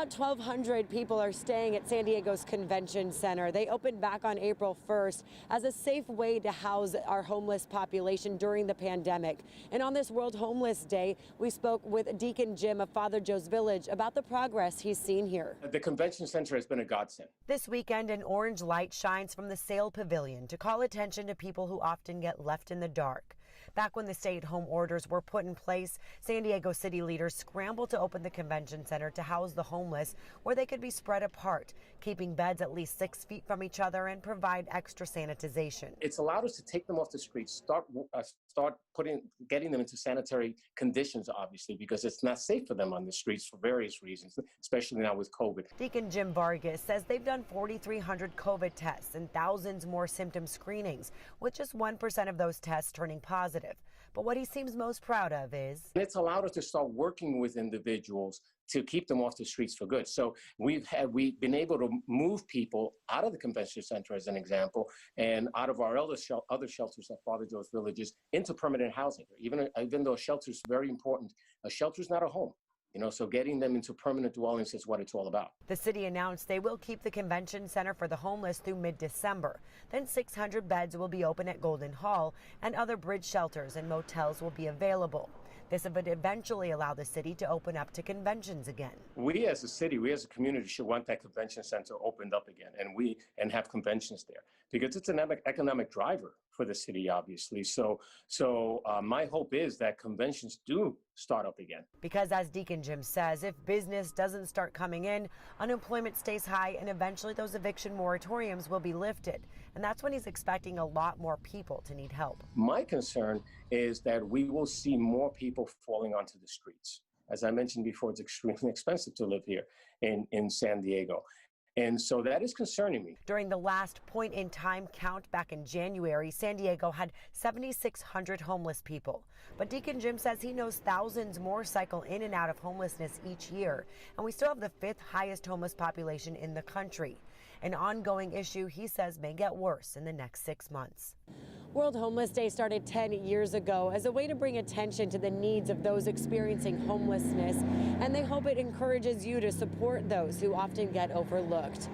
About 1,200 people are staying at San Diego's Convention Center. They opened back on April 1st as a safe way to house our homeless population during the pandemic. And on this World Homeless Day, we spoke with Deacon Jim of Father Joe's Village about the progress he's seen here. The Convention Center has been a godsend. This weekend, an orange light shines from the Sail Pavilion to call attention to people who often get left in the dark. Back when the stay-at-home orders were put in place, San Diego city leaders scrambled to open the convention center to house the homeless where they could be spread apart, keeping beds at least 6 feet from each other and provide extra sanitization. It's allowed us to take them off the streets, start getting them into sanitary conditions, obviously, because it's not safe for them on the streets for various reasons, especially now with COVID. Deacon Jim Vargas says they've done 4,300 COVID tests and thousands more symptom screenings, with just 1% of those tests turning positive. But what he seems most proud of is it's allowed us to start working with individuals to keep them off the streets for good. So we've been able to move people out of the convention center, as an example, and out of our other shelters at Father Joe's Villages into permanent housing. Even though shelter is very important, a shelter is not a home. So getting them into permanent dwellings is what it's all about. The city announced they will keep the convention center for the homeless through mid-December. Then 600 beds will be open at Golden Hall, and other bridge shelters and motels will be available. This would eventually allow the city to open up to conventions again. We as a city, we as a community should want that convention center opened up again and have conventions there, because it's an economic driver for the city, obviously. So my hope is that conventions do start up again. Because as Deacon Jim says, if business doesn't start coming in, unemployment stays high, and eventually those eviction moratoriums will be lifted. And that's when he's expecting a lot more people to need help. My concern is that we will see more people falling onto the streets. As I mentioned before, it's extremely expensive to live here in San Diego. And so that is concerning me. During the last point-in-time count back in January, San Diego had 7,600 homeless people. But Deacon Jim says he knows thousands more cycle in and out of homelessness each year. And we still have the 5th highest homeless population in the country. An ongoing issue he says may get worse in the next 6 months. World Homeless Day started 10 years ago as a way to bring attention to the needs of those experiencing homelessness, and they hope it encourages you to support those who often get overlooked.